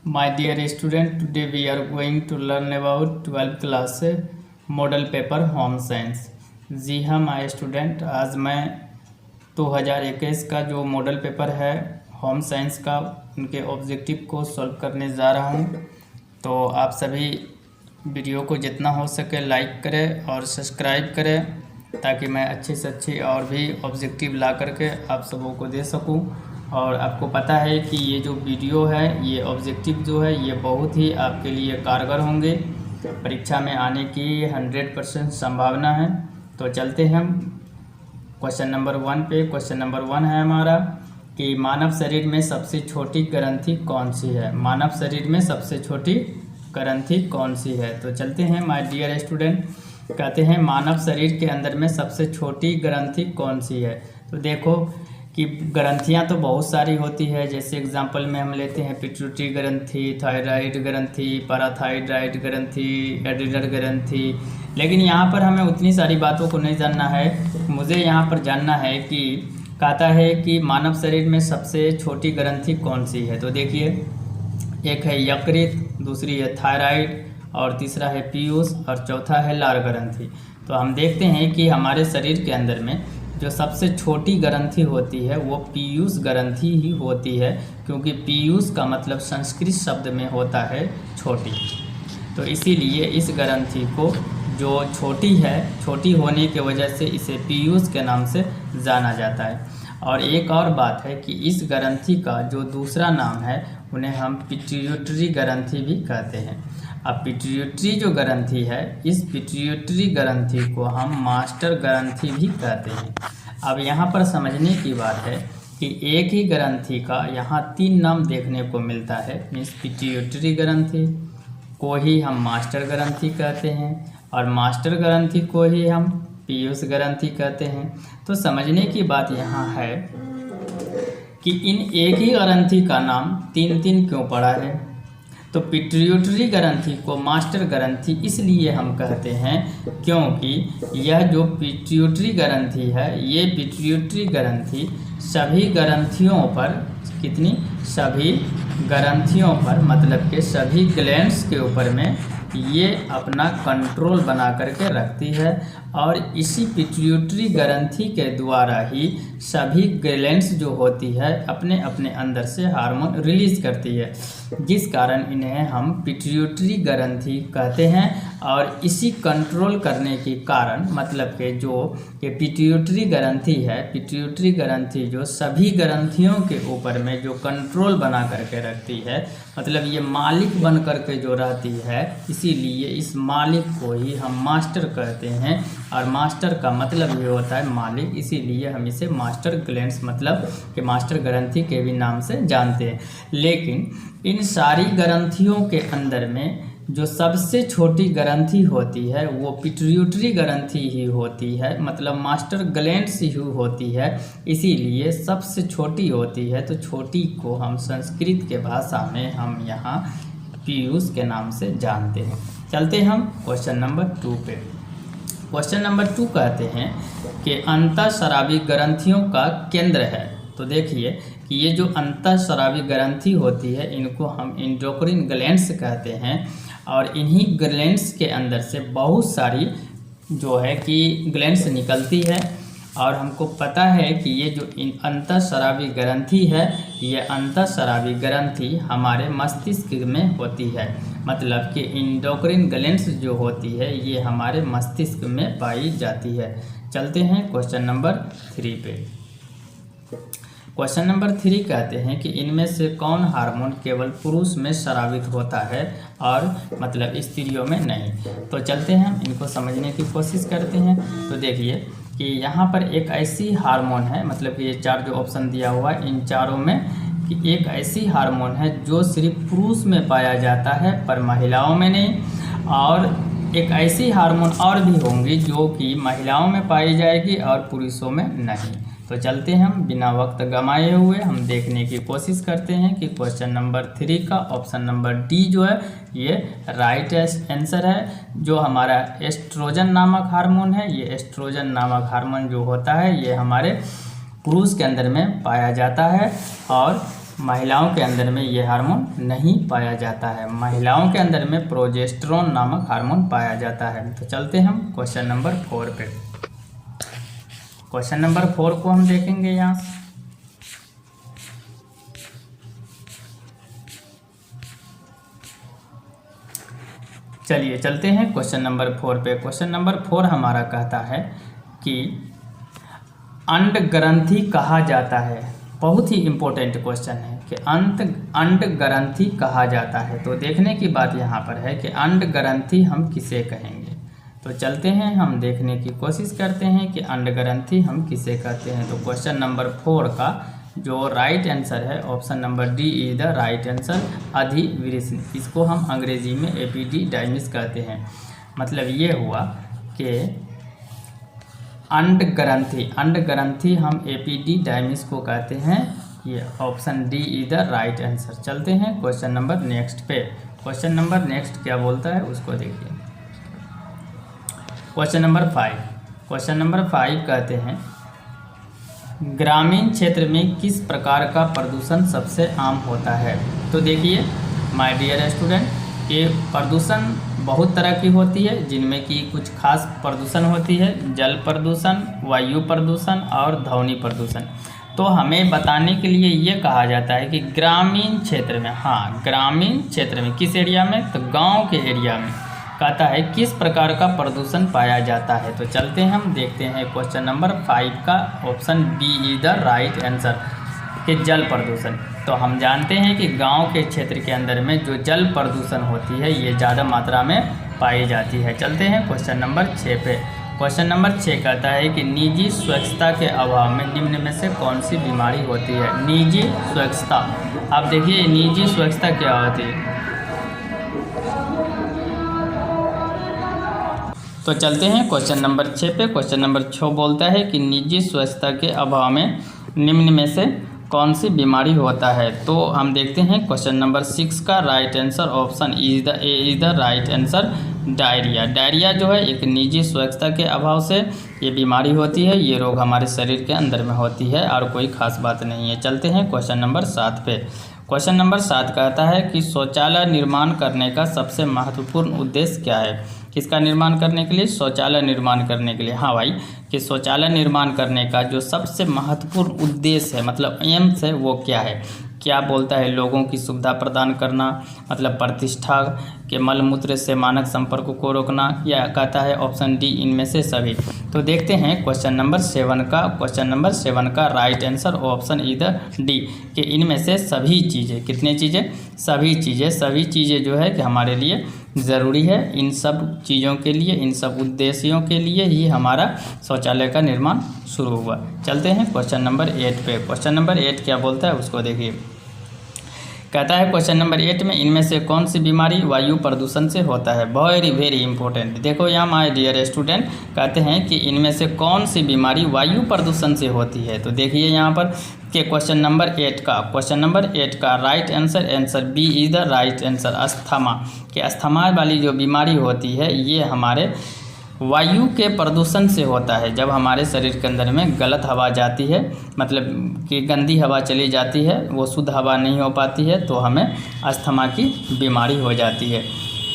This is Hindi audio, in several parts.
My dear student, today we are going to learn about 12th class model paper home science. जी हाँ माय स्टूडेंट, आज मैं 2021 का जो मॉडल पेपर है होम साइंस का, उनके ऑब्जेक्टिव को सॉल्व करने जा रहा हूँ। तो आप सभी वीडियो को जितना हो सके लाइक करें और सब्सक्राइब करें, ताकि मैं अच्छे से अच्छे और भी ऑब्जेक्टिव ला करके आप सबों को दे सकूँ। और आपको पता है कि ये जो वीडियो है, ये ऑब्जेक्टिव जो है, ये बहुत ही आपके लिए कारगर होंगे। परीक्षा में आने की 100% संभावना है। तो चलते हैं हम क्वेश्चन नंबर 1 पे। क्वेश्चन नंबर 1 है हमारा कि मानव शरीर में सबसे छोटी ग्रंथि कौन सी है। मानव शरीर में सबसे छोटी ग्रंथि कौन सी है। तो चलते हैं माय डियर स्टूडेंट, कहते हैं मानव शरीर के अंदर में सबसे छोटी ग्रंथि कौन सी है। तो देखो कि ग्रंथियां तो बहुत सारी होती है। जैसे एग्जांपल में हम लेते हैं पिट्यूटरी ग्रंथि, थायराइड ग्रंथि, पैराथायराइड ग्रंथि, एड्रिनल ग्रंथि। लेकिन यहाँ पर हमें उतनी सारी बातों को नहीं जानना है। मुझे यहाँ पर जानना है कि कहता है कि मानव शरीर में सबसे छोटी ग्रंथि कौन सी है। तो देखिए, एक है यकृत, दूसरी है थायराइड, और तीसरा है पीयूष, और चौथा है लार ग्रंथि। तो हम देखते हैं कि हमारे शरीर के अंदर में जो सबसे छोटी ग्रंथि होती है वो पीयूष ग्रंथि ही होती है, क्योंकि पीयूष का मतलब संस्कृत शब्द में होता है छोटी। तो इसीलिए इस ग्रंथि को जो छोटी है, छोटी होने की वजह से इसे पीयूष के नाम से जाना जाता है। और एक और बात है कि इस ग्रंथि का जो दूसरा नाम है, उन्हें हम पिट्यूटरी ग्रंथि भी कहते हैं। अब पिट्यूटरी जो ग्रंथि है, इस पिट्यूटरी ग्रंथि को हम मास्टर ग्रंथि भी कहते हैं। अब यहाँ पर समझने की बात है कि एक ही ग्रंथि का यहाँ 3 नाम देखने को मिलता है। मीन्स पिट्यूटरी ग्रंथि को ही हम मास्टर ग्रंथि कहते हैं, और मास्टर ग्रंथि को ही हम पीयूष ग्रंथि कहते हैं। तो समझने की बात यहाँ है कि इन एक ही ग्रंथि का नाम 3 क्यों पड़ा है। तो पिट्यूटरी ग्रंथि को मास्टर ग्रंथि इसलिए हम कहते हैं क्योंकि यह जो पिट्यूटरी ग्रंथि है, ये पिट्यूटरी ग्रंथि सभी ग्रंथियों पर, कितनी, सभी ग्रंथियों पर, मतलब कि सभी ग्लैंड्स के ऊपर में ये अपना कंट्रोल बना करके रखती है। और इसी पिट्यूटरी ग्रंथि के द्वारा ही सभी ग्लैंड्स जो होती है अपने अपने अंदर से हार्मोन रिलीज करती है, जिस कारण इन्हें हम पिट्यूटरी ग्रंथि कहते हैं। और इसी कंट्रोल करने के कारण, मतलब कि जो ये पिट्यूटरी ग्रंथि है, पिट्यूटरी ग्रंथि जो सभी ग्रंथियों के ऊपर में जो कंट्रोल बना करके रखती है, मतलब ये मालिक बन करके जो रहती है, इसीलिए इस मालिक को ही हम मास्टर कहते हैं। और मास्टर का मतलब ये होता है मालिक, इसीलिए हम इसे मास्टर ग्लैंड्स, मतलब कि मास्टर ग्रंथि के भी नाम से जानते हैं। लेकिन इन सारी ग्रंथियों के अंदर में जो सबसे छोटी ग्रंथि होती है वो पिट्यूटरी ग्रंथि ही होती है, मतलब मास्टर ग्लैंड्स ही होती है, इसीलिए सबसे छोटी होती है। तो छोटी को हम संस्कृत के भाषा में हम यहाँ पीयूष के नाम से जानते हैं। चलते हम क्वेश्चन नंबर 2 पे। क्वेश्चन नंबर 2 कहते हैं कि अंतःस्रावी ग्रंथियों का केंद्र है। तो देखिए कि ये जो अंतःस्रावी ग्रंथि होती है, इनको हम एंडोक्राइन ग्लैंड्स कहते हैं। और इन्हीं ग्लैंड्स के अंदर से बहुत सारी जो है कि ग्लैंड्स निकलती है। और हमको पता है कि ये जो अंतःस्रावी ग्रंथि है, ये अंतःस्रावी ग्रंथि हमारे मस्तिष्क में होती है, मतलब कि एंडोक्राइन ग्लैंड्स जो होती है ये हमारे मस्तिष्क में पाई जाती है। चलते हैं क्वेश्चन नंबर 3 पे। क्वेश्चन नंबर 3 कहते हैं कि इनमें से कौन हार्मोन केवल पुरुष में स्रावित होता है और मतलब स्त्रियों में नहीं। तो चलते हैं इनको समझने की कोशिश करते हैं। तो देखिए कि यहाँ पर एक ऐसी हार्मोन है, मतलब कि ये 4 जो ऑप्शन दिया हुआ है, इन चारों में कि एक ऐसी हार्मोन है जो सिर्फ पुरुष में पाया जाता है पर महिलाओं में नहीं। और एक ऐसी हार्मोन और भी होंगी जो कि महिलाओं में पाई जाएगी और पुरुषों में नहीं। तो चलते हैं हम बिना वक्त गंवाए हुए हम देखने की कोशिश करते हैं कि क्वेश्चन नंबर 3 का ऑप्शन नंबर डी जो है ये राइट आंसर है। जो हमारा एस्ट्रोजन नामक हार्मोन है, ये एस्ट्रोजन नामक हार्मोन जो होता है ये हमारे पुरुष के अंदर में पाया जाता है। और महिलाओं के अंदर में ये हार्मोन नहीं पाया जाता है। महिलाओं के अंदर में प्रोजेस्टेरोन नामक हार्मोन पाया जाता है। तो चलते हम क्वेश्चन नंबर 4 पे। क्वेश्चन नंबर 4 को हम देखेंगे यहाँ से। चलिए चलते हैं क्वेश्चन नंबर 4 पे। क्वेश्चन नंबर 4 हमारा कहता है कि अंड ग्रंथि कहा जाता है। बहुत ही इम्पोर्टेंट क्वेश्चन है कि अंड ग्रंथि कहा जाता है। तो देखने की बात यहाँ पर है कि अंड ग्रंथि हम किसे कहेंगे। तो चलते हैं हम देखने की कोशिश करते हैं कि अंड ग्रंथि हम किसे कहते हैं। तो क्वेश्चन नंबर 4 का जो राइट आंसर है option number D is the right answer, अधिवृष। इसको हम अंग्रेजी में एपिडिडाइमिस कहते हैं। मतलब ये हुआ कि अंड ग्रंथि हम एपिडिडाइमिस को कहते हैं। ये option D is the right answer. चलते हैं क्वेश्चन नंबर नेक्स्ट पे। क्वेश्चन नंबर नेक्स्ट क्या बोलता है उसको देखिए। Question number 5। क्वेश्चन नंबर 5 कहते हैं ग्रामीण क्षेत्र में किस प्रकार का प्रदूषण सबसे आम होता है। तो देखिए माय डियर स्टूडेंट, ये प्रदूषण बहुत तरह की होती है, जिनमें कि कुछ खास प्रदूषण होती है, जल प्रदूषण, वायु प्रदूषण और ध्वनि प्रदूषण। तो हमें बताने के लिए ये कहा जाता है कि ग्रामीण क्षेत्र में, हाँ ग्रामीण क्षेत्र में किस एरिया में, तो गांव के एरिया में कहता है किस प्रकार का प्रदूषण पाया जाता है। तो चलते हैं हम देखते हैं क्वेश्चन नंबर 5 का option B is the right answer कि जल प्रदूषण। तो हम जानते हैं कि गांव के क्षेत्र के अंदर में जो जल प्रदूषण होती है ये ज़्यादा मात्रा में पाई जाती है। चलते हैं क्वेश्चन नंबर 6 पे। क्वेश्चन नंबर 6 कहता है कि निजी स्वच्छता के अभाव में निम्न में से कौन सी बीमारी होती है। निजी स्वच्छता, अब देखिए निजी स्वच्छता क्या होती है। तो चलते हैं क्वेश्चन नंबर 6 पे। क्वेश्चन नंबर 6 बोलता है कि निजी स्वच्छता के अभाव में निम्न में से कौन सी बीमारी होता है। तो हम देखते हैं क्वेश्चन नंबर 6 का right answer option A is the right answer, diarrhoea. Diarrhoea जो है एक निजी स्वच्छता के अभाव से ये बीमारी होती है। ये रोग हमारे शरीर के अंदर में होती है और कोई खास बात नहीं है। चलते हैं क्वेश्चन नंबर 7 पे। क्वेश्चन नंबर 7 कहता है कि शौचालय निर्माण करने का सबसे महत्वपूर्ण उद्देश्य क्या है। किसका निर्माण करने के लिए, शौचालय निर्माण करने के लिए। हाँ भाई, कि शौचालय निर्माण करने का जो सबसे महत्वपूर्ण उद्देश्य है, मतलब एम्स है, वो क्या है। क्या बोलता है, लोगों की सुविधा प्रदान करना, मतलब प्रतिष्ठा के मलमूत्र से मानक संपर्क को रोकना, या कहता है ऑप्शन डी इनमें से सभी। तो देखते हैं क्वेश्चन नंबर 7 का। क्वेश्चन नंबर 7 का राइट आंसर ऑप्शन इधर डी कि इनमें से सभी चीज़ें। कितनी चीज़ें, सभी चीज़ें। सभी चीज़ें जो है कि हमारे लिए ज़रूरी है। इन सब चीज़ों के लिए, इन सब उद्देश्यों के लिए ही हमारा शौचालय का निर्माण शुरू हुआ। चलते हैं क्वेश्चन नंबर 8 पे। क्वेश्चन नंबर 8 क्या बोलता है उसको देखिए। कहता है क्वेश्चन नंबर 8 में इनमें से कौन सी बीमारी वायु प्रदूषण से होता है। Very important. देखो यहाँ माय डियर स्टूडेंट, कहते हैं कि इनमें से कौन सी बीमारी वायु प्रदूषण से होती है। तो देखिए यहाँ पर कि क्वेश्चन नंबर 8 का right answer B is the right answer, अस्थमा। कि अस्थमा वाली जो बीमारी होती है ये हमारे वायु के प्रदूषण से होता है। जब हमारे शरीर के अंदर में गलत हवा जाती है, मतलब कि गंदी हवा चली जाती है, वो शुद्ध हवा नहीं हो पाती है, तो हमें अस्थमा की बीमारी हो जाती है।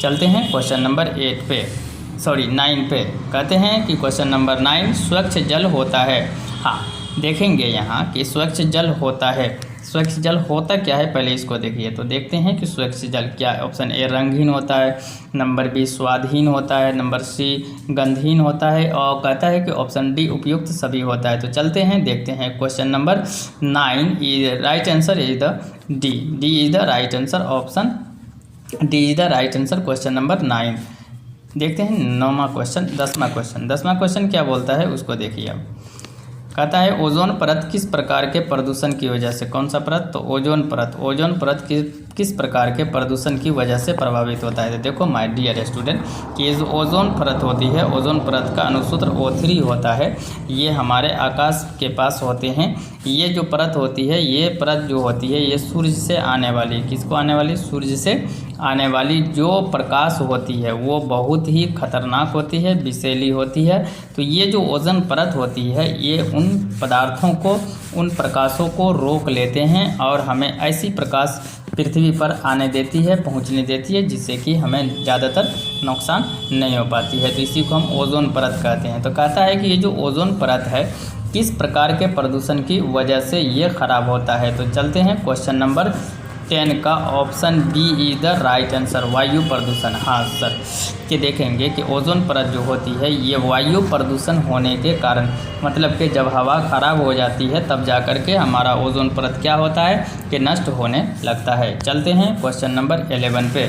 चलते हैं क्वेश्चन नंबर 9 पे। कहते हैं कि क्वेश्चन नंबर 9 स्वच्छ जल होता है। हाँ, देखेंगे यहाँ कि स्वच्छ जल होता है। स्वच्छ जल होता क्या है पहले इसको देखिए। तो देखते हैं कि स्वच्छ जल क्या है। ऑप्शन ए रंगहीन होता है, नंबर बी स्वादहीन होता है, नंबर सी गंधहीन होता है, और कहता है कि ऑप्शन डी उपयुक्त सभी होता है। तो चलते हैं देखते हैं question number 9 is right answer is the D is the right answer, option D is the right answer question number 9। देखते हैं 9वां क्वेश्चन। 10वां क्वेश्चन क्या बोलता है उसको देखिए। अब कहता है ओजोन परत किस प्रकार के प्रदूषण की वजह से, कौन सा परत, तो ओजोन परत किस प्रकार के प्रदूषण की वजह से प्रभावित होता है। तो देखो माय डियर स्टूडेंट कि ये जो ओजोन परत होती है, ओजोन परत का अनुसूत्र O3 होता है। ये हमारे आकाश के पास होते हैं। ये जो परत होती है, ये परत जो होती है ये सूर्य से आने वाली, किसको आने वाली, सूर्य से आने वाली जो प्रकाश होती है वो बहुत ही खतरनाक होती है, विषैली होती है। तो ये जो ओजोन परत होती है ये उन पदार्थों को, उन प्रकाशों को रोक लेते हैं और हमें ऐसी प्रकाश पृथ्वी पर आने देती है, पहुंचने देती है, जिससे कि हमें ज़्यादातर नुकसान नहीं हो पाती है। तो इसी को हम ओजोन परत कहते हैं। तो कहता है कि ये जो ओजोन परत है किस प्रकार के प्रदूषण की वजह से ये ख़राब होता है। तो चलते हैं क्वेश्चन नंबर 10 का option B is the right answer, वायु प्रदूषण। हाँ सर, कि देखेंगे कि ओजोन परत जो होती है ये वायु प्रदूषण होने के कारण, मतलब कि जब हवा ख़राब हो जाती है तब जा कर के हमारा ओजोन परत क्या होता है कि नष्ट होने लगता है। चलते हैं क्वेश्चन नंबर 11 पे।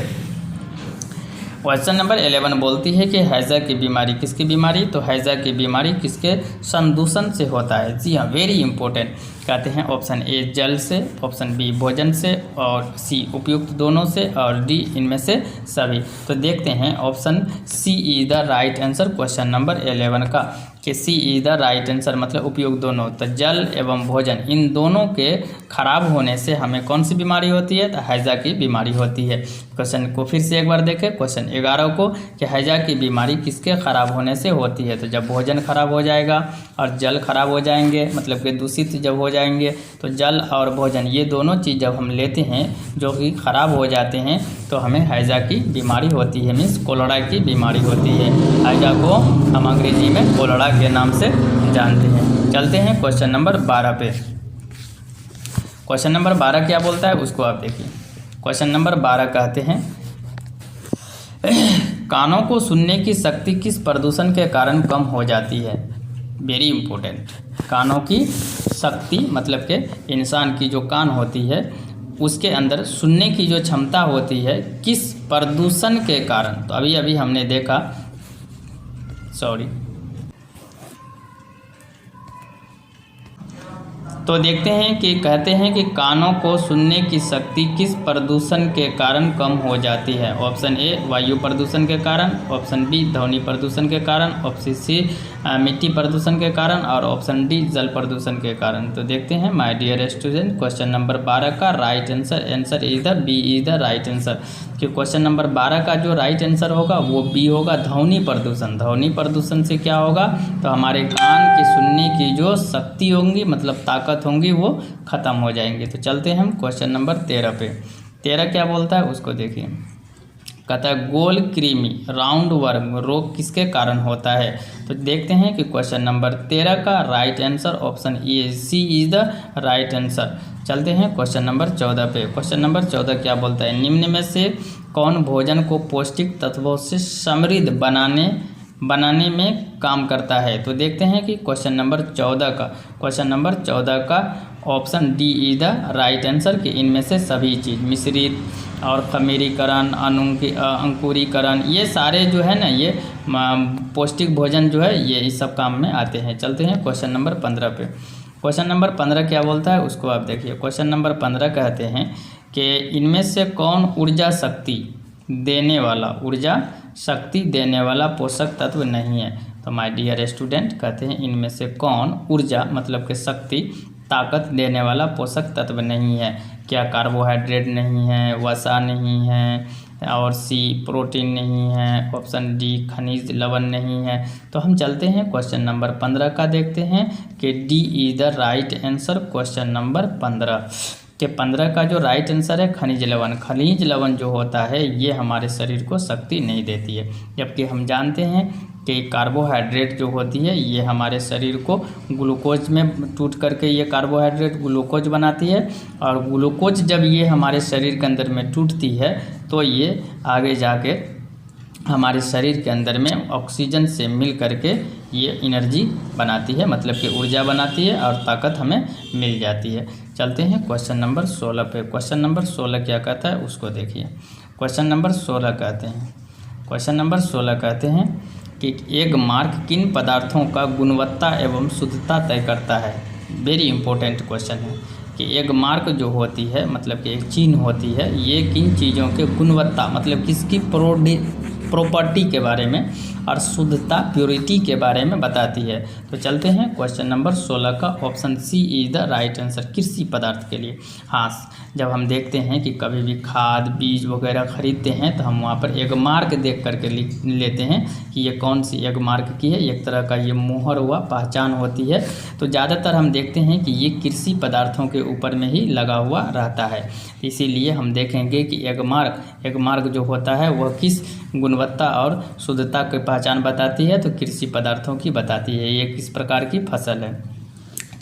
क्वेश्चन नंबर 11 बोलती है कि हैजा की बीमारी, किसकी बीमारी, तो हैजा की बीमारी किसके संदूषण से होता है। जी हाँ, वेरी इंपॉर्टेंट। कहते हैं ऑप्शन ए जल से, ऑप्शन बी भोजन से और सी उपयुक्त दोनों से और डी इनमें से सभी। तो देखते हैं option C is the right answer question number 11 का, कि C is the right answer मतलब उपयुक्त दोनों। तो जल एवं भोजन इन दोनों के खराब होने से हमें कौन सी बीमारी होती है, तो हैजा की बीमारी होती है। क्वेश्चन को फिर से एक बार देखें, क्वेश्चन 11 को, कि हैजा की बीमारी किसके खराब होने से होती है। तो जब भोजन खराब हो जाएगा और जल खराब हो जाएंगे, मतलब कि दूषित जब हो जाएंगे, तो जल और भोजन ये दोनों चीज़ जब हम लेते हैं जो कि खराब हो जाते हैं तो हमें हैजा की बीमारी होती है, मीन्स कोलेरा की बीमारी होती है। हैजा को हम अंग्रेजी में कोलेरा के नाम से जानते हैं। चलते हैं क्वेश्चन नंबर 12 पे। क्वेश्चन नंबर 12 क्या बोलता है उसको आप देखिए। क्वेश्चन नंबर 12 कहते हैं कानों को सुनने की शक्ति किस प्रदूषण के कारण कम हो जाती है। Very important. कानों की शक्ति मतलब कि इंसान की जो कान होती है उसके अंदर सुनने की जो क्षमता होती है किस प्रदूषण के कारण। तो अभी अभी हमने देखा, तो देखते हैं कि कहते हैं कि कानों को सुनने की शक्ति किस प्रदूषण के कारण कम हो जाती है। ऑप्शन ए वायु प्रदूषण के कारण, ऑप्शन बी ध्वनि प्रदूषण के कारण, ऑप्शन सी मिट्टी प्रदूषण के कारण और ऑप्शन डी जल प्रदूषण के कारण। तो देखते हैं my dear student question number 12 का right answer is the B is the right answer. कि क्वेश्चन नंबर 12 का जो राइट आंसर होगा वो बी होगा, ध्वनि प्रदूषण। ध्वनि प्रदूषण से क्या होगा, तो हमारे कान की सुनने की जो शक्ति होंगी मतलब ताकत होंगी वो ख़त्म हो जाएंगी। तो चलते हैं हम क्वेश्चन नंबर 13 पे। 13 क्या बोलता है उसको देखिए। कहता है गोल कृमि राउंड वर्म रोग किसके कारण होता है। तो देखते हैं कि क्वेश्चन नंबर 13 का right answer option A C is the right answer. चलते हैं क्वेश्चन नंबर 14 पे। क्वेश्चन नंबर 14 क्या बोलता है, निम्न में से कौन भोजन को पौष्टिक तत्वों से समृद्ध बनाने में काम करता है। तो देखते हैं कि क्वेश्चन नंबर 14 का option D is the right answer, कि इनमें से सभी चीज़ मिश्रित और खमीरीकरण, अंकुरीकरण, ये सारे जो है ना ये पौष्टिक भोजन जो है ये इस सब काम में आते हैं। चलते हैं क्वेश्चन नंबर 15 पे। क्वेश्चन नंबर 15 क्या बोलता है उसको आप देखिए। क्वेश्चन नंबर 15 कहते हैं कि इनमें से कौन ऊर्जा शक्ति देने वाला पोषक तत्व नहीं है। तो माय डियर स्टूडेंट कहते हैं इनमें से कौन ऊर्जा मतलब कि शक्ति ताकत देने वाला पोषक तत्व नहीं है। क्या कार्बोहाइड्रेट नहीं है, वसा नहीं है और सी प्रोटीन नहीं है, ऑप्शन डी खनिज लवण नहीं है। तो हम चलते हैं क्वेश्चन नंबर 15 का देखते हैं कि D is the right answer question number 15 के 15 का जो राइट आंसर है खनिज लवण। खनिज लवण जो होता है ये हमारे शरीर को शक्ति नहीं देती है, जबकि हम जानते हैं कि कार्बोहाइड्रेट जो होती है ये हमारे शरीर को ग्लूकोज में टूट करके ये कार्बोहाइड्रेट ग्लूकोज बनाती है और ग्लूकोज जब ये हमारे शरीर के अंदर में टूटती है तो ये आगे जाके हमारे शरीर के अंदर में ऑक्सीजन से मिल करके ये एनर्जी बनाती है, मतलब कि ऊर्जा बनाती है और ताकत हमें मिल जाती है। चलते हैं क्वेश्चन नंबर 16 पे। क्वेश्चन नंबर 16 क्या कहता है उसको देखिए। क्वेश्चन नंबर 16 कहते हैं कि एक मार्क किन पदार्थों का गुणवत्ता एवं शुद्धता तय करता है। वेरी इंपॉर्टेंट क्वेश्चन है कि एगमार्क जो होती है मतलब कि एक चिन्ह होती है, ये किन चीज़ों के गुणवत्ता मतलब किसकी प्रॉपर्टी के बारे में और शुद्धता प्योरिटी के बारे में बताती है। तो चलते हैं क्वेश्चन नंबर 16 का option C is the right answer कृषि पदार्थ के लिए। हाँ, जब हम देखते हैं कि कभी भी खाद बीज वगैरह खरीदते हैं तो हम वहाँ पर एगमार्क देख करके लिख लेते हैं कि ये कौन सी एगमार्क की है, एक तरह का ये मुहर हुआ पहचान होती है। तो ज़्यादातर हम देखते हैं कि ये कृषि पदार्थों के ऊपर में ही लगा हुआ रहता है, इसीलिए हम देखेंगे कि एगमार्क जो होता है वह किस गुणवत्ता और शुद्धता की पहचान बताती है, तो कृषि पदार्थों की बताती है ये किस प्रकार की फसल है।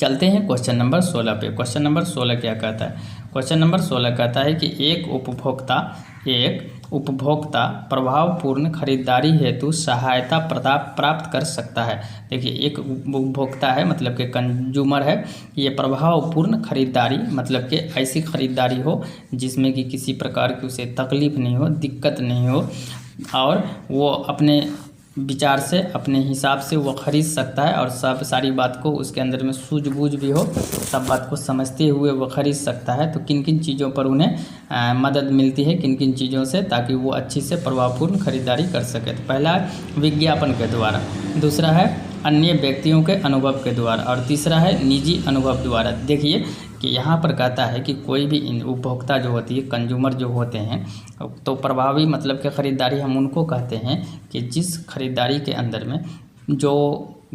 चलते हैं क्वेश्चन नंबर 16 पे। क्वेश्चन नंबर 16 क्या कहता है? क्वेश्चन नंबर 16 कहता है कि एक उपभोक्ता प्रभावपूर्ण खरीदारी हेतु सहायता प्राप्त कर सकता है। देखिए, एक उपभोक्ता है मतलब कि कंज्यूमर है, ये प्रभावपूर्ण खरीदारी मतलब कि ऐसी खरीदारी हो जिसमें कि किसी प्रकार की उसे तकलीफ नहीं हो, दिक्कत नहीं हो और वो अपने विचार से अपने हिसाब से वो खरीद सकता है और सब सारी बात को उसके अंदर में सूझबूझ भी हो, सब बात को समझते हुए वो खरीद सकता है। तो किन किन चीज़ों पर उन्हें मदद मिलती है, किन किन चीज़ों से, ताकि वो अच्छी से प्रभावपूर्ण खरीदारी कर सके। तो पहला है विज्ञापन के द्वारा, दूसरा है अन्य व्यक्तियों के अनुभव के द्वारा और तीसरा है निजी अनुभव द्वारा। देखिए कि यहाँ पर कहता है कि कोई भी उपभोक्ता जो होती है, कंज्यूमर जो होते हैं, तो प्रभावी मतलब कि ख़रीदारी हम उनको कहते हैं कि जिस खरीदारी के अंदर में जो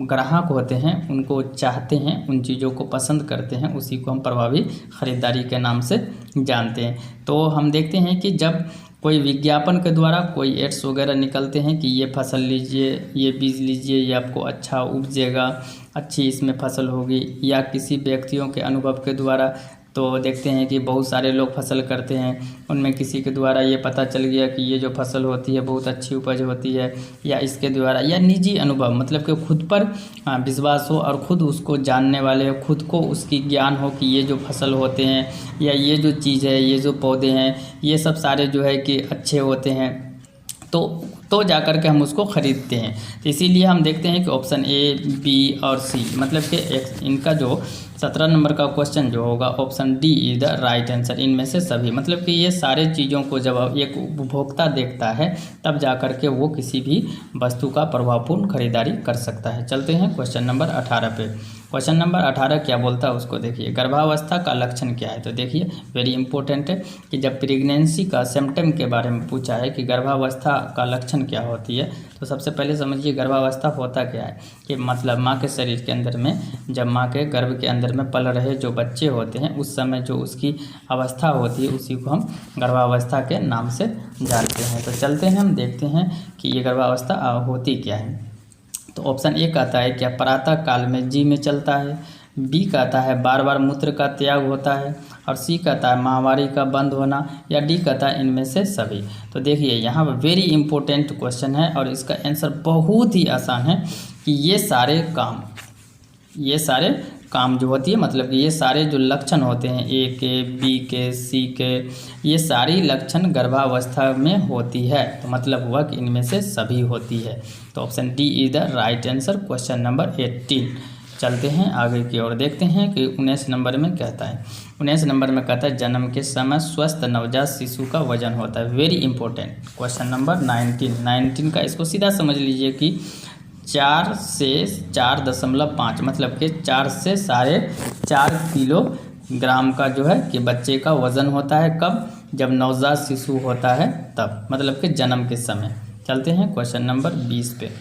ग्राहक होते हैं उनको चाहते हैं, उन चीज़ों को पसंद करते हैं, उसी को हम प्रभावी ख़रीदारी के नाम से जानते हैं। तो हम देखते हैं कि जब कोई विज्ञापन के द्वारा कोई एड्स वगैरह निकलते हैं कि ये फसल लीजिए, ये बीज लीजिए, ये आपको अच्छा उपजेगा, अच्छी इसमें फसल होगी, या किसी व्यक्तियों के अनुभव के द्वारा तो देखते हैं कि बहुत सारे लोग फसल करते हैं, उनमें किसी के द्वारा ये पता चल गया कि ये जो फसल होती है बहुत अच्छी उपज होती है, या इसके द्वारा, या निजी अनुभव मतलब कि खुद पर विश्वास हो और ख़ुद उसको जानने वाले हो, खुद को उसकी ज्ञान हो कि ये जो फसल होते हैं या ये जो चीज़ है, ये जो पौधे हैं, ये सब सारे जो है कि अच्छे होते हैं, तो जा कर के हम उसको ख़रीदते हैं। तो इसीलिए हम देखते हैं कि ऑप्शन ए, बी और सी मतलब कि इनका जो 17 नंबर का क्वेश्चन जो होगा option D is the right answer, इनमें से सभी मतलब कि ये सारे चीज़ों को जब एक उपभोक्ता देखता है तब जा कर के वो किसी भी वस्तु का प्रभावपूर्ण खरीदारी कर सकता है। चलते हैं क्वेश्चन नंबर 18 पे। क्वेश्चन नंबर 18 क्या बोलता है उसको देखिए, गर्भावस्था का लक्षण क्या है। तो देखिए वेरी इंपॉर्टेंट है कि जब प्रेगनेंसी का सिम्टम के बारे में पूछा है कि गर्भावस्था का लक्षण क्या होती है, तो सबसे पहले समझिए गर्भावस्था होता क्या है कि मतलब माँ के शरीर के अंदर में, जब माँ के गर्भ के अंदर में पल रहे जो बच्चे होते हैं उस समय जो उसकी अवस्था होती है उसी को हम गर्भावस्था के नाम से जानते हैं। तो चलते हैं, हम देखते हैं कि ये गर्भावस्था होती क्या है। तो ऑप्शन ए कहता है क्या प्रातः काल में जी में चलता है, बी कहता है बार बार मूत्र का त्याग होता है, और सी कहता है माहवारी का बंद होना, या डी कहता है इनमें से सभी। तो देखिए यहाँ पर वेरी इंपॉर्टेंट क्वेश्चन है और इसका आंसर बहुत ही आसान है कि ये सारे काम जो होती है मतलब कि ये सारे जो लक्षण होते हैं ए के, बी के, सी के, ये सारी लक्षण गर्भावस्था में होती है। तो मतलब हुआ कि इनमें से सभी होती है। तो option D is the right answer question number 18। चलते हैं आगे की ओर, देखते हैं कि 19 नंबर में कहता है। 19 नंबर में कहता है जन्म के समय स्वस्थ नवजात शिशु का वजन होता है। वेरी इंपॉर्टेंट क्वेश्चन नंबर 19 का इसको सीधा समझ लीजिए कि 4 से 4.5 मतलब कि 4 से 4.5 किलोग्राम का जो है कि बच्चे का वज़न होता है। कब? जब नवजात शिशु होता है तब, मतलब कि जन्म के समय। चलते हैं क्वेश्चन नंबर 20 पे।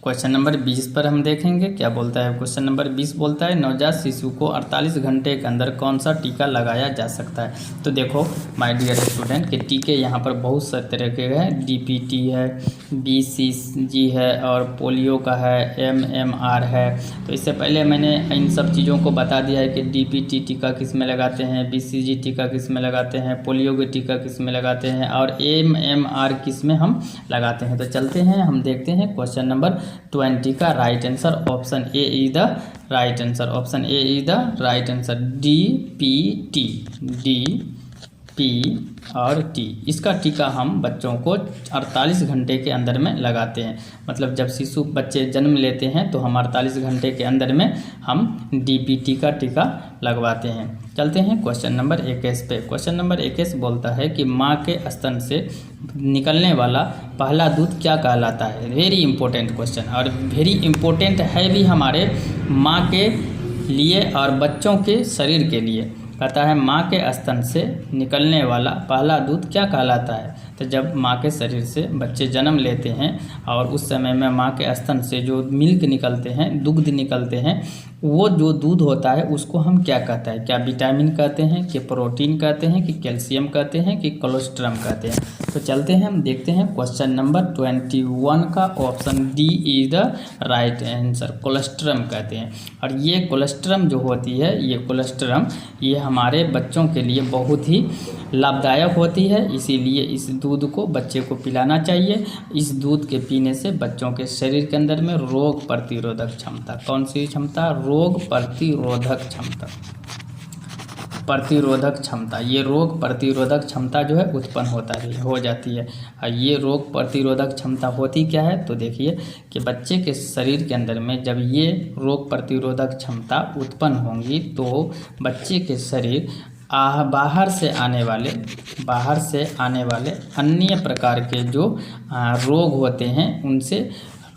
क्वेश्चन नंबर 20 पर हम देखेंगे क्या बोलता है। क्वेश्चन नंबर 20 बोलता है नवजात शिशु को 48 घंटे के अंदर कौन सा टीका लगाया जा सकता है। तो देखो माय डियर स्टूडेंट के टीके यहाँ पर बहुत से तरह के हैं। डीपीटी है, बीसीजी है और पोलियो का है, एमएमआर है। तो इससे पहले मैंने इन सब चीज़ों को बता दिया है कि डीपीटी टीका किस में लगाते हैं, बीसीजी टीका किस में लगाते हैं, पोलियो के टीका किस में लगाते हैं और एमएमआर किस में हम लगाते हैं। तो चलते हैं, हम देखते हैं क्वेश्चन नंबर 20 का right answer option A is the right answer. Option A is the right answer, DPT P और T, इसका टीका हम बच्चों को 48 घंटे के अंदर में लगाते हैं। मतलब जब शिशु बच्चे जन्म लेते हैं तो हम 48 घंटे के अंदर में हम DPT का टीका लगवाते हैं। चलते हैं क्वेश्चन नंबर 21 पे। क्वेश्चन नंबर 21 बोलता है कि माँ के स्तन से निकलने वाला पहला दूध क्या कहलाता है। वेरी इंपॉर्टेंट क्वेश्चन, और वेरी इंपॉर्टेंट है भी हमारे माँ के लिए और बच्चों के शरीर के लिए। कहता है माँ के स्तन से निकलने वाला पहला दूध क्या कहलाता है। तो जब माँ के शरीर से बच्चे जन्म लेते हैं और उस समय में माँ के स्तन से जो मिल्क निकलते हैं, दुग्ध निकलते हैं, वो जो दूध होता है उसको हम क्या कहते हैं। क्या विटामिन कहते हैं, कि प्रोटीन कहते हैं, कि कैल्शियम कहते हैं, कि कोलेस्ट्रम कहते हैं। तो चलते हैं हम देखते हैं क्वेश्चन नंबर 21 का option D is the right answer. Colostrum कहते हैं। और ये कोलेस्ट्रम जो होती है, ये कोलेस्ट्रम ये हमारे बच्चों के लिए बहुत ही लाभदायक होती है, इसीलिए इस दूध को बच्चे को पिलाना चाहिए। इस दूध के पीने से बच्चों के शरीर के अंदर में रोग प्रतिरोधक क्षमता, कौन सी क्षमता, रोग प्रतिरोधक क्षमता, प्रतिरोधक क्षमता, ये रोग प्रतिरोधक क्षमता जो है उत्पन्न हो जाती है। और ये रोग प्रतिरोधक क्षमता होती क्या है, तो देखिए कि बच्चे के शरीर के अंदर में जब ये रोग प्रतिरोधक क्षमता उत्पन्न होंगी तो बच्चे के शरीर बाहर से आने वाले अन्य प्रकार के जो रोग होते हैं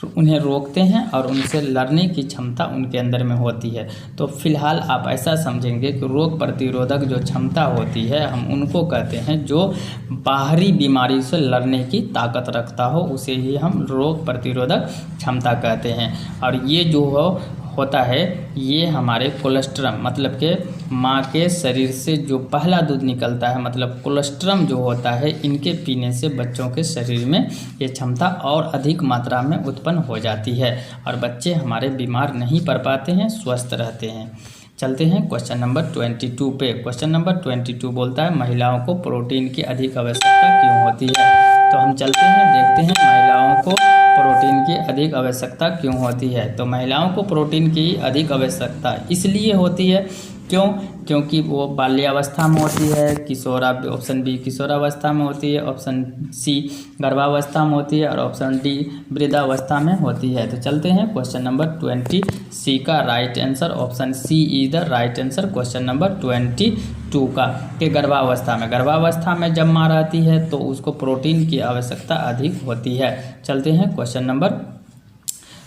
उन्हें रोकते हैं और उनसे लड़ने की क्षमता उनके अंदर में होती है। तो फिलहाल आप ऐसा समझेंगे कि रोग प्रतिरोधक जो क्षमता होती है हम उनको कहते हैं जो बाहरी बीमारी से लड़ने की ताकत रखता हो, उसे ही हम रोग प्रतिरोधक क्षमता कहते हैं। और ये जो होता है ये हमारे कोलेस्ट्रम, मतलब कि माँ के शरीर से जो पहला दूध निकलता है, मतलब कोलेस्ट्रम जो होता है, इनके पीने से बच्चों के शरीर में ये क्षमता और अधिक मात्रा में उत्पन्न हो जाती है और बच्चे हमारे बीमार नहीं पड़ पाते हैं, स्वस्थ रहते हैं। चलते हैं क्वेश्चन नंबर 22 पे। क्वेश्चन नंबर 22 बोलता है महिलाओं को प्रोटीन की अधिक आवश्यकता क्यों होती है। तो हम चलते हैं देखते हैं महिलाओं को प्रोटीन की अधिक आवश्यकता क्यों होती है। तो महिलाओं को प्रोटीन की अधिक आवश्यकता इसलिए होती है, क्योंकि वो बाल्यावस्था में होती है, ऑप्शन बी किशोरावस्था में होती है, ऑप्शन सी गर्भावस्था में होती है और ऑप्शन डी वृद्धावस्था में होती है। तो चलते हैं क्वेश्चन नंबर 20 सी का right answer option C is the right answer question number 22 का, कि गर्भावस्था में जब माँ रहती है तो उसको प्रोटीन की आवश्यकता अधिक होती है। चलते हैं क्वेश्चन नंबर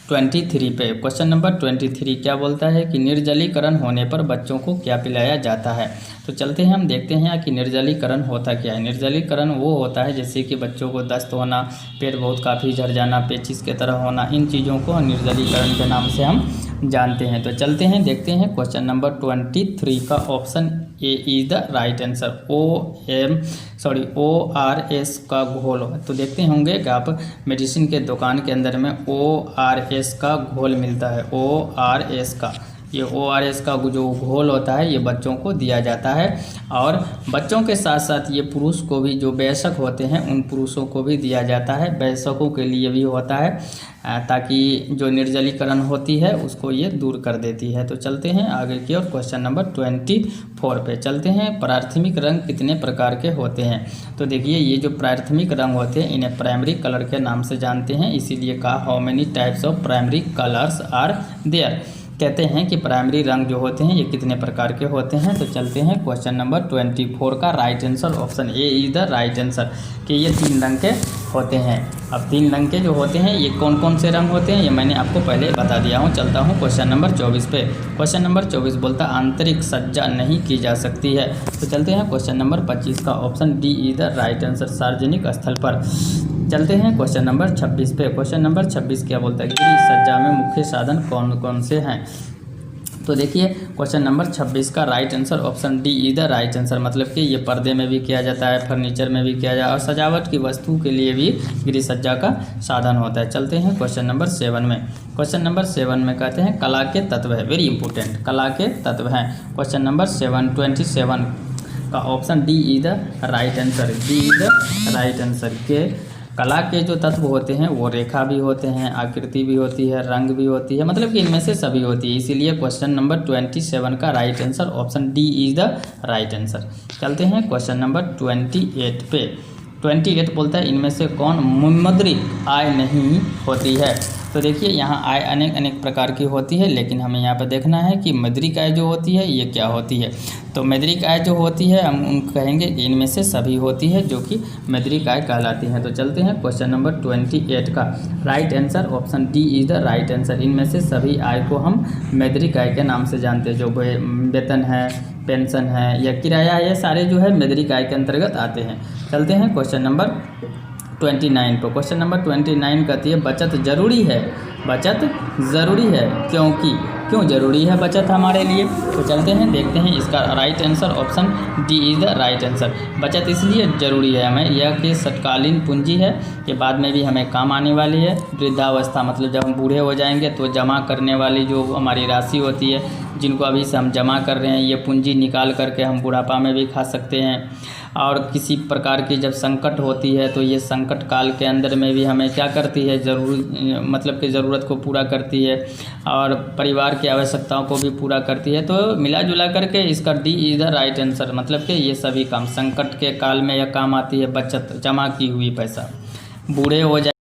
23 पे। क्वेश्चन नंबर 23 क्या बोलता है कि निर्जलीकरण होने पर बच्चों को क्या पिलाया जाता है। तो चलते हैं हम देखते हैं कि निर्जलीकरण होता क्या है। निर्जलीकरण वो होता है जैसे कि बच्चों को दस्त होना, पेट बहुत काफ़ी झड़ जाना, पेचिश के तरह होना, इन चीज़ों को निर्जलीकरण के नाम से हम जानते हैं। तो चलते हैं देखते हैं क्वेश्चन नंबर 23 का option A is the right answer. ORS का घोल। तो देखते होंगे कि आप मेडिसिन के दुकान के अंदर में ORS का घोल मिलता है। ORS का ये ORS का जो घोल होता है ये बच्चों को दिया जाता है और बच्चों के साथ साथ ये पुरुष को भी, जो वयस्क होते हैं उन पुरुषों को भी दिया जाता है, वयस्कों के लिए भी होता है, ताकि जो निर्जलीकरण होती है उसको ये दूर कर देती है। तो चलते हैं आगे की ओर क्वेश्चन नंबर 24 पे। चलते हैं प्राथमिक रंग कितने प्रकार के होते हैं। तो देखिए ये जो प्राथमिक रंग होते हैं इन्हें प्राइमरी कलर के नाम से जानते हैं, इसीलिए कहा how many types of primary colours are there. कहते हैं कि प्राइमरी रंग जो होते हैं ये कितने प्रकार के होते हैं। तो चलते हैं क्वेश्चन नंबर 24 का right answer option A is the right answer, कि ये 3 रंग के होते हैं। अब 3 रंग के जो होते हैं ये कौन कौन से रंग होते हैं ये मैंने आपको पहले बता दिया हूँ। चलता हूँ क्वेश्चन नंबर 24 पे। क्वेश्चन नंबर 24 बोलता है आंतरिक सज्जा नहीं की जा सकती है। तो चलते हैं क्वेश्चन नंबर 25 का option D is the right answer, सार्वजनिक स्थल पर। चलते हैं क्वेश्चन नंबर 26 पे। क्वेश्चन नंबर 26 क्या बोलता है गृह सज्जा में मुख्य साधन कौन कौन से हैं। तो देखिए क्वेश्चन नंबर 26 का right answer option D is the right answer, मतलब कि ये पर्दे में भी किया जाता है, फर्नीचर में भी किया जाता है और सजावट की वस्तु के लिए भी गृह सज्जा का साधन होता है। चलते हैं क्वेश्चन नंबर 7 में। क्वेश्चन नंबर 7 में कहते हैं कला के तत्व है, वेरी इंपॉर्टेंट, कला के तत्व हैं। क्वेश्चन नंबर 27 का option D is the right answer, D is the right answer, के कला के जो तत्व होते हैं वो रेखा भी होते हैं, आकृति भी होती है, रंग भी होती है, मतलब कि इनमें से सभी होती है। इसीलिए क्वेश्चन नंबर 27 का right answer option D is the right answer. चलते हैं क्वेश्चन नंबर 28 पे। 28 बोलता है इनमें से कौन मुद्रित आय नहीं होती है। तो देखिए यहाँ आय अनेक अनेक प्रकार की होती है, लेकिन हमें यहाँ पर देखना है कि मौद्रिक आय जो होती है ये क्या होती है। तो मौद्रिक आय जो होती है हम कहेंगे कि इनमें से सभी होती है जो कि मौद्रिक आय कहलाती है। तो चलते हैं क्वेश्चन नंबर 28 का right answer option D is the right answer. इनमें से सभी आय को हम मौद्रिक आय के नाम से जानते हैं। जो वेतन है, पेंशन है या किराया है, ये सारे जो है मौद्रिक आय के अंतर्गत आते हैं। चलते हैं क्वेश्चन नंबर 29 पर। क्वेश्चन नंबर 29 कहती है बचत जरूरी है। बचत ज़रूरी है क्योंकि क्यों ज़रूरी है बचत हमारे लिए। तो चलते हैं देखते हैं इसका right answer option D is the right answer. बचत इसलिए ज़रूरी है हमें, यह कि सत्कालीन पूंजी है, ये बाद में भी हमें काम आने वाली है। वृद्धावस्था मतलब जब हम बूढ़े हो जाएंगे तो जमा करने वाली जो हमारी राशि होती है, जिनको अभी से हम जमा कर रहे हैं, ये पूंजी निकाल करके हम बुढ़ापा में भी खा सकते हैं। और किसी प्रकार की जब संकट होती है तो ये संकट काल के अंदर में भी हमें क्या करती है, मतलब कि ज़रूरत को पूरा करती है और परिवार की आवश्यकताओं को भी पूरा करती है। तो मिला जुला करके इसका D is the right answer, मतलब कि ये सभी काम संकट के काल में यह काम आती है। बचत जमा की हुई पैसा, बूढ़े हो जाए